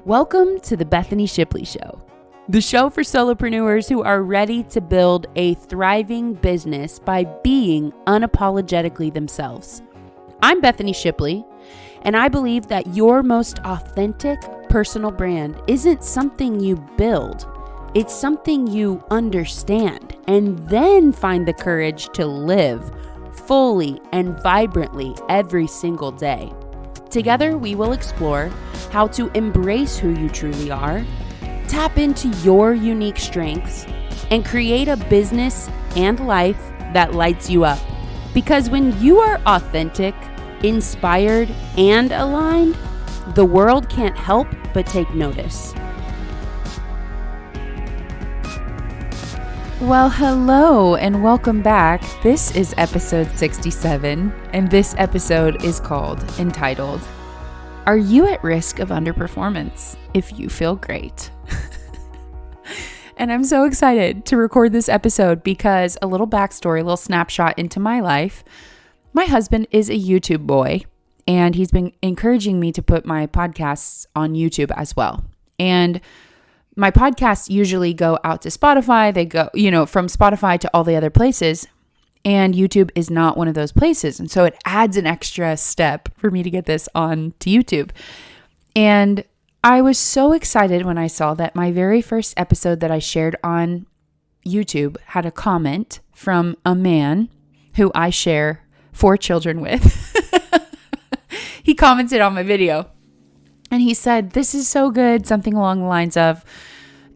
Welcome to the Bethany Shipley Show, the show for solopreneurs who are ready to build a thriving business by being unapologetically themselves. I'm Bethany Shipley, and I believe that your most authentic personal brand isn't something you build. It's something you understand and then find the courage to live fully and vibrantly every single day. Together, we will explore how to embrace who you truly are, tap into your unique strengths, and create a business and life that lights you up. Because when you are authentic, inspired, and aligned, the world can't help but take notice. Well, hello and welcome back. This is episode 67, and this episode is entitled, Are You at Risk of Underperformance If You Feel Great? And I'm so excited to record this episode because a little backstory, a little snapshot into my life. My husband is a YouTube boy, and he's been encouraging me to put my podcasts on YouTube as well. And my podcasts usually go out to Spotify. They go, from Spotify to all the other places. And YouTube is not one of those places. And so it adds an extra step for me to get this on to YouTube. And I was so excited when I saw that my very first episode that I shared on YouTube had a comment from a man who I share 4 children with. He commented on my video. And he said, "This is so good," something along the lines of,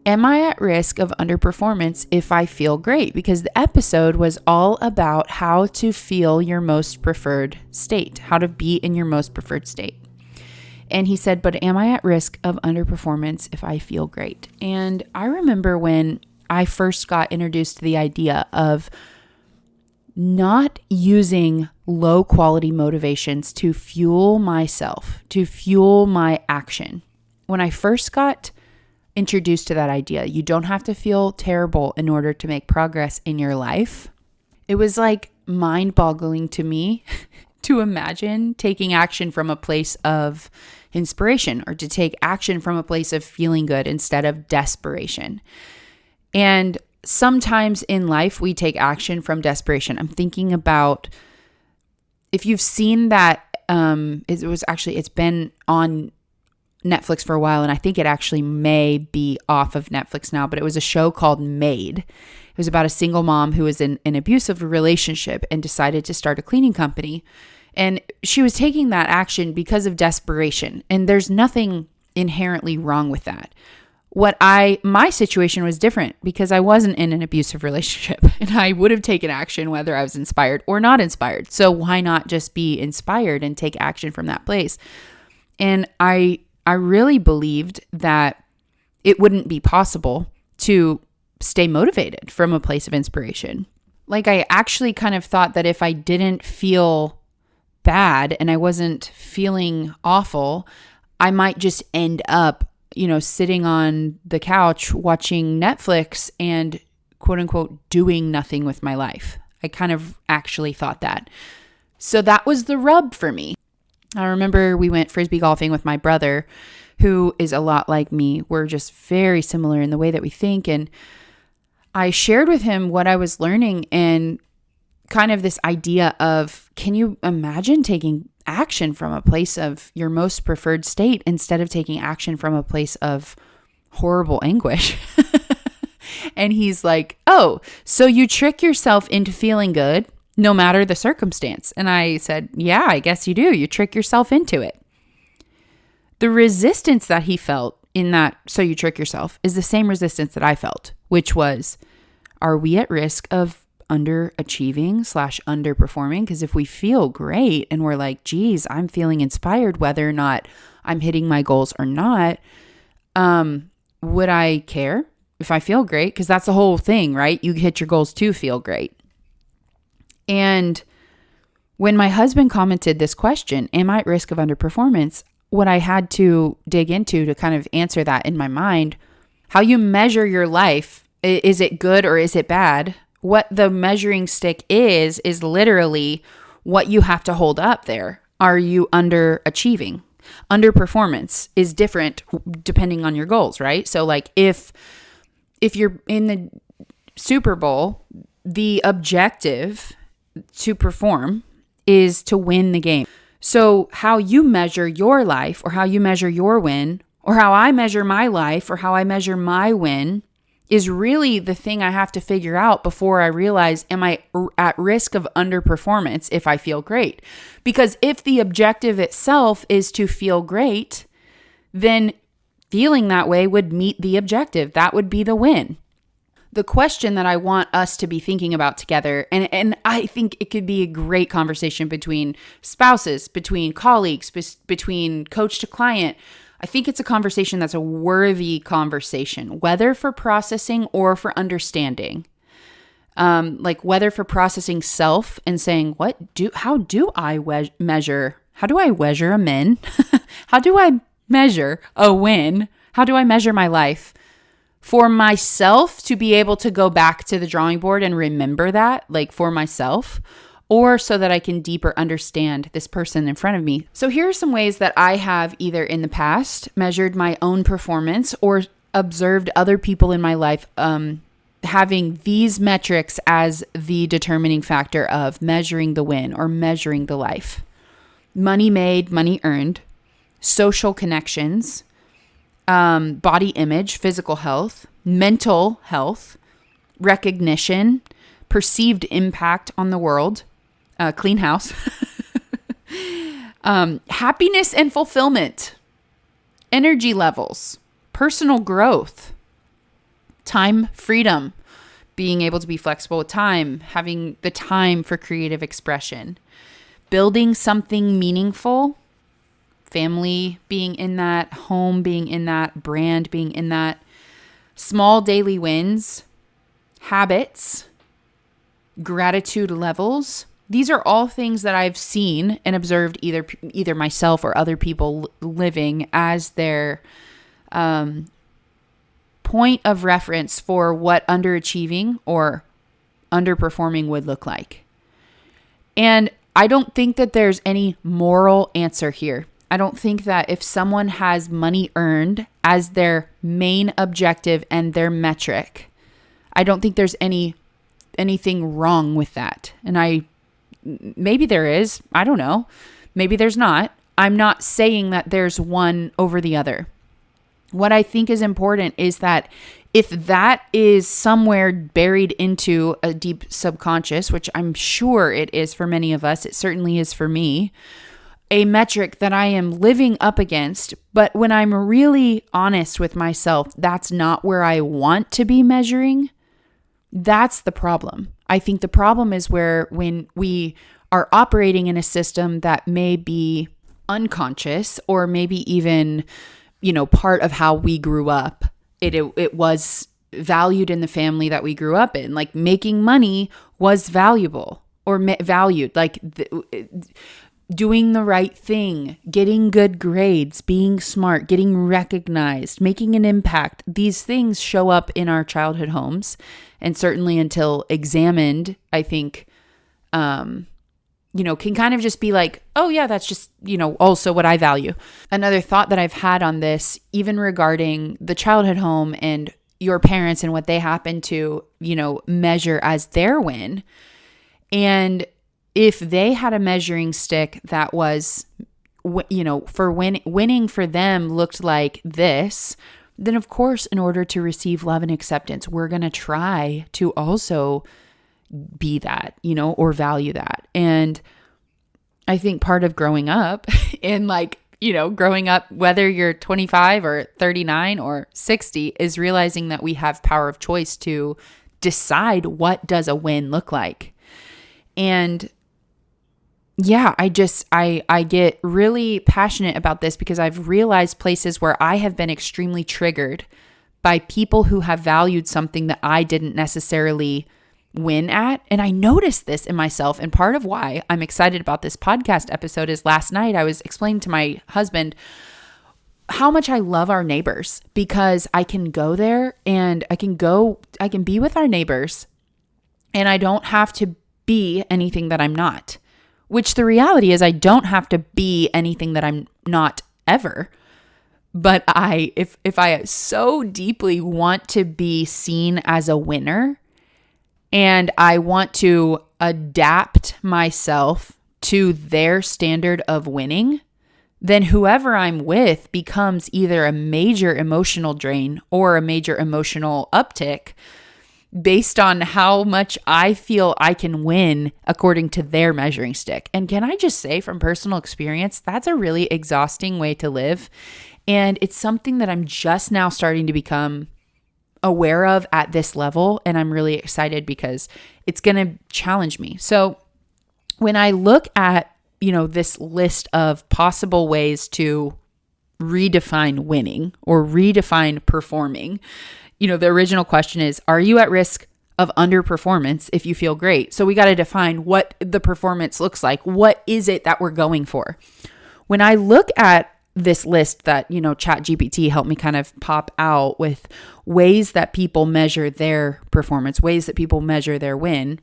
"Am I at risk of underperformance if I feel great?" Because the episode was all about how to feel your most preferred state, how to be in your most preferred state. And he said, "But am I at risk of underperformance if I feel great?" And I remember when I first got introduced to the idea of not using low quality motivations to fuel myself, to fuel my action. When I first got introduced to that idea, you don't have to feel terrible in order to make progress in your life. It was like mind-boggling to me to imagine taking action from a place of inspiration or to take action from a place of feeling good instead of desperation. And sometimes in life, we take action from desperation. I'm thinking about, if you've seen that, it's been on Netflix for a while, and I think it actually may be off of Netflix now, but it was a show called Made. It was about a single mom who was in an abusive relationship and decided to start a cleaning company. And she was taking that action because of desperation. And there's nothing inherently wrong with that. My situation was different because I wasn't in an abusive relationship, and I would have taken action whether I was inspired or not inspired. So why not just be inspired and take action from that place? And I really believed that it wouldn't be possible to stay motivated from a place of inspiration. Like, I actually kind of thought that if I didn't feel bad and I wasn't feeling awful, I might just end up sitting on the couch watching Netflix and quote unquote doing nothing with my life. I kind of actually thought that. So that was the rub for me. I remember we went frisbee golfing with my brother, who is a lot like me. We're just very similar in the way that we think. And I shared with him what I was learning and kind of this idea of, can you imagine taking action from a place of your most preferred state instead of taking action from a place of horrible anguish? And he's like, "Oh, so you trick yourself into feeling good no matter the circumstance." And I said, "Yeah, I guess you do. You trick yourself into it." The resistance that he felt in that, "so you trick yourself," is the same resistance that I felt, which was, are we at risk of underachieving / underperforming? Because if we feel great and we're like, geez, I'm feeling inspired whether or not I'm hitting my goals or not, would I care if I feel great? Because that's the whole thing, right? You hit your goals to feel great. And when my husband commented this question, am I at risk of underperformance? What I had to dig into to kind of answer that in my mind, how you measure your life, is it good or is it bad? What the measuring stick is literally what you have to hold up there. Are you underachieving? Underperformance is different depending on your goals, right? So like if you're in the Super Bowl, the objective to perform is to win the game. So how you measure your life, or how you measure your win, or how I measure my life, or how I measure my win, is really the thing I have to figure out before I realize, am I at risk of underperformance if I feel great? Because if the objective itself is to feel great, then feeling that way would meet the objective. That would be the win. The question that I want us to be thinking about together, and I think it could be a great conversation between spouses, between colleagues, between coach to client. I think it's a conversation that's a worthy conversation, whether for processing or for understanding. Like whether for processing self and saying, how do I measure a win? How do I measure a win? How do I measure my life? For myself to be able to go back to the drawing board and remember that, like for myself, or so that I can deeper understand this person in front of me. So here are some ways that I have either in the past measured my own performance or observed other people in my life having these metrics as the determining factor of measuring the win or measuring the life. Money made, money earned, social connections, body image, physical health, mental health, recognition, perceived impact on the world, clean house, happiness and fulfillment, energy levels, personal growth, time freedom, being able to be flexible with time, having the time for creative expression, building something meaningful, family being in that, home being in that, brand being in that, small daily wins, habits, gratitude levels. These are all things that I've seen and observed either myself or other people living as their point of reference for what underachieving or underperforming would look like. And I don't think that there's any moral answer here. I don't think that if someone has money earned as their main objective and their metric, I don't think there's anything wrong with that. And maybe there is, I don't know. Maybe there's not. I'm not saying that there's one over the other. What I think is important is that if that is somewhere buried into a deep subconscious, which I'm sure it is for many of us, it certainly is for me, a metric that I am living up against, but when I'm really honest with myself, that's not where I want to be measuring. That's the problem. I think the problem is when we are operating in a system that may be unconscious or maybe even, part of how we grew up. It was valued in the family that we grew up in. Like making money was valuable or valued. Like doing the right thing, getting good grades, being smart, getting recognized, making an impact. These things show up in our childhood homes. And certainly until examined, I think, can kind of just be like, oh yeah, that's just, also what I value. Another thought that I've had on this, even regarding the childhood home and your parents and what they happen to, measure as their win. And if they had a measuring stick that was, for winning for them looked like this, then of course, in order to receive love and acceptance, we're going to try to also be that, or value that. And I think part of growing up and growing up, whether you're 25 or 39 or 60, is realizing that we have power of choice to decide what does a win look like. And yeah, I get really passionate about this because I've realized places where I have been extremely triggered by people who have valued something that I didn't necessarily win at. And I noticed this in myself. And part of why I'm excited about this podcast episode is last night I was explaining to my husband how much I love our neighbors, because I can go there and I can be with our neighbors and I don't have to be anything that I'm not. Which the reality is I don't have to be anything that I'm not ever. But if I so deeply want to be seen as a winner and I want to adapt myself to their standard of winning, then whoever I'm with becomes either a major emotional drain or a major emotional uptick based on how much I feel I can win according to their measuring stick. And can I just say from personal experience, that's a really exhausting way to live. And it's something that I'm just now starting to become aware of at this level. And I'm really excited because it's going to challenge me. So when I look at, this list of possible ways to redefine winning or redefine performing, the original question is, are you at risk of underperformance if you feel great? So we got to define what the performance looks like. What is it that we're going for? When I look at this list that, ChatGPT helped me kind of pop out with ways that people measure their performance, ways that people measure their win.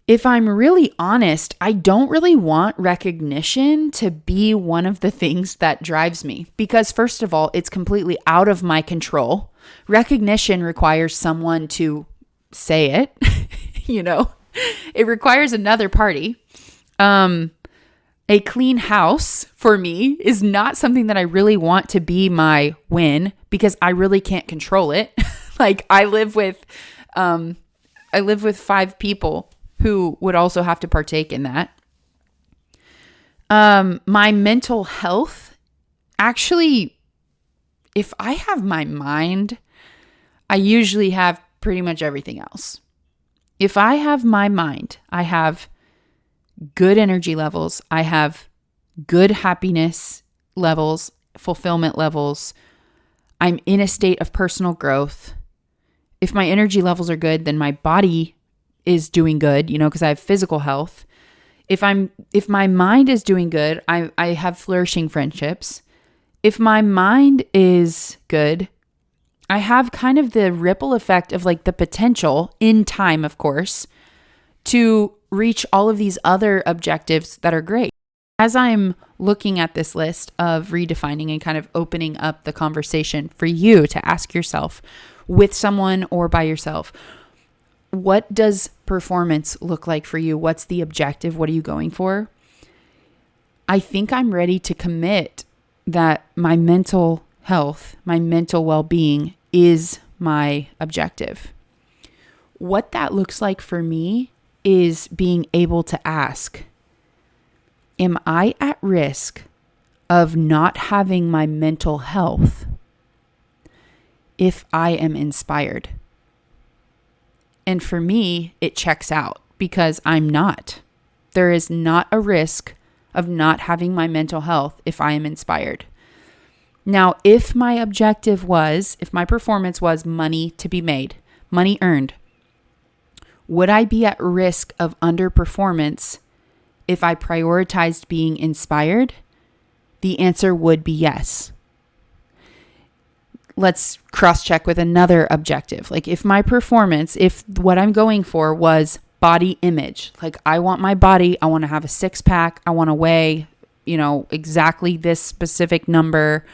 If I'm really honest, I don't really want recognition to be one of the things that drives me because, first of all, it's completely out of my control. Recognition requires someone to say it, it requires another party. A clean house for me is not something that I really want to be my win because I really can't control it. Like I live with 5 people who would also have to partake in that. My mental health, actually, if I have my mind, I usually have pretty much everything else. If I have my mind, I have good energy levels, I have good happiness levels, fulfillment levels, I'm in a state of personal growth. If my energy levels are good, then my body is doing good, because I have physical health. If my mind is doing good, I have flourishing friendships. If my mind is good, I have kind of the ripple effect of like the potential in time, of course, to reach all of these other objectives that are great. As I'm looking at this list of redefining and kind of opening up the conversation for you to ask yourself with someone or by yourself, what does performance look like for you? What's the objective? What are you going for? I think I'm ready to commit that my mental health, my mental well-being is my objective. What that looks like for me is being able to ask, am I at risk of not having my mental health if I am inspired? And for me, it checks out because I'm not. There is not a risk of not having my mental health if I am inspired. Now, if my performance was money to be made, money earned, would I be at risk of underperformance if I prioritized being inspired? The answer would be yes. Let's cross-check with another objective. Like if what I'm going for was body image, like I want my body, I want to have a 6-pack, I want to weigh, exactly this specific number.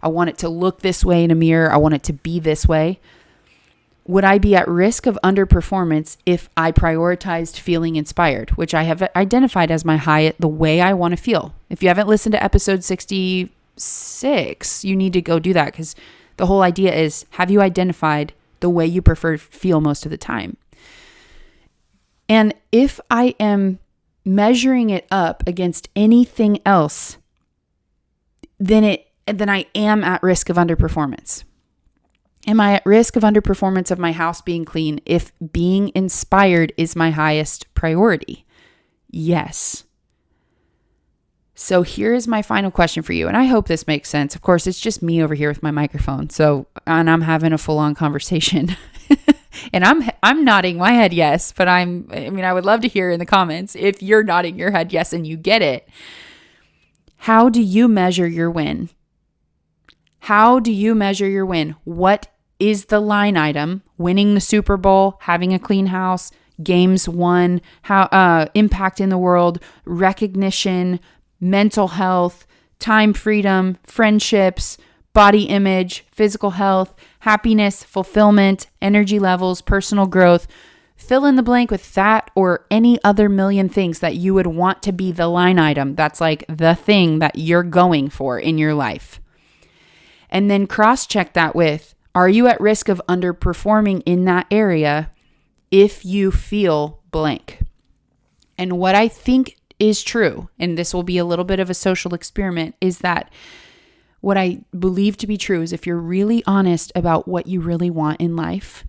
I want it to look this way in a mirror. I want it to be this way. Would I be at risk of underperformance if I prioritized feeling inspired, which I have identified as the way I want to feel? If you haven't listened to episode 66, you need to go do that because the whole idea is, have you identified the way you prefer to feel most of the time? And if I am measuring it up against anything else, then I am at risk of underperformance. Am I at risk of underperformance of my house being clean if being inspired is my highest priority? Yes. So here is my final question for you, and I hope this makes sense. Of course, it's just me over here with my microphone, and I'm having a full-on conversation, and I'm nodding my head yes, but I would love to hear in the comments if you're nodding your head yes and you get it. How do you measure your win? How do you measure your win? What is the line item? Winning the Super Bowl, having a clean house, games won, impact in the world, recognition, mental health, time freedom, friendships, body image, physical health, happiness, fulfillment, energy levels, personal growth. Fill in the blank with that or any other million things that you would want to be the line item. That's like the thing that you're going for in your life. And then cross-check that with, are you at risk of underperforming in that area if you feel blank? And what I think is true, and this will be a little bit of a social experiment, is that what I believe to be true is if you're really honest about what you really want in life,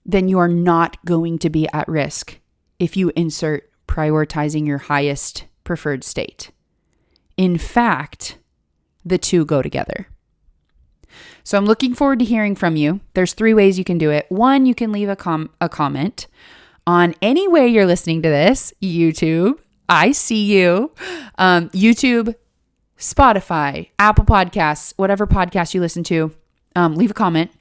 then you are not going to be at risk if you insert prioritizing your highest preferred state. In fact, the two go together. So I'm looking forward to hearing from you. There's 3 ways you can do it. 1, you can leave a comment on any way you're listening to this. YouTube, I see you. YouTube, Spotify, Apple Podcasts, whatever podcast you listen to, leave a comment.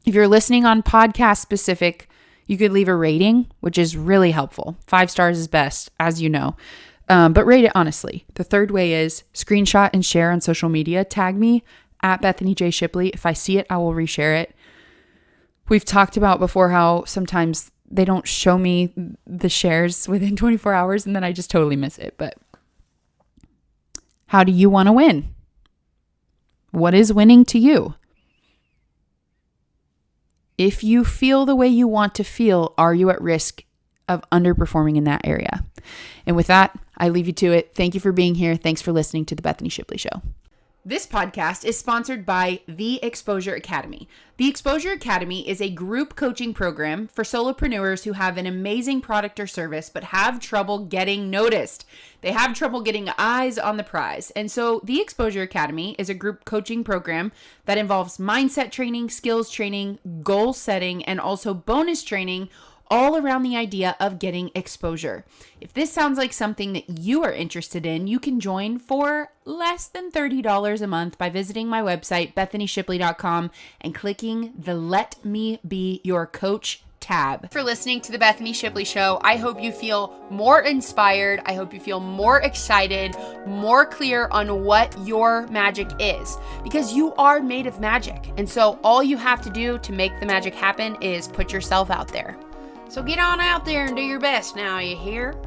If you're listening on podcast specific, you could leave a rating, which is really helpful. 5 stars is best, as you know. But rate it honestly. The 3rd way is screenshot and share on social media. Tag me at Bethany J. Shipley. If I see it, I will reshare it. We've talked about before how sometimes they don't show me the shares within 24 hours and then I just totally miss it. But how do you want to win? What is winning to you? If you feel the way you want to feel, are you at risk of underperforming in that area? And with that, I leave you to it. Thank you for being here. Thanks for listening to The Bethany Shipley Show. This podcast is sponsored by The Exposure Academy. The Exposure Academy is a group coaching program for solopreneurs who have an amazing product or service but have trouble getting noticed. They have trouble getting eyes on the prize. And so The Exposure Academy is a group coaching program that involves mindset training, skills training, goal setting, and also bonus training all around the idea of getting exposure. If this sounds like something that you are interested in, you can join for less than $30 a month by visiting my website, BethanyShipley.com, and clicking the Let Me Be Your Coach tab. For listening to The Bethany Shipley Show, I hope you feel more inspired. I hope you feel more excited, more clear on what your magic is, because you are made of magic. And so all you have to do to make the magic happen is put yourself out there. So get on out there and do your best now, you hear?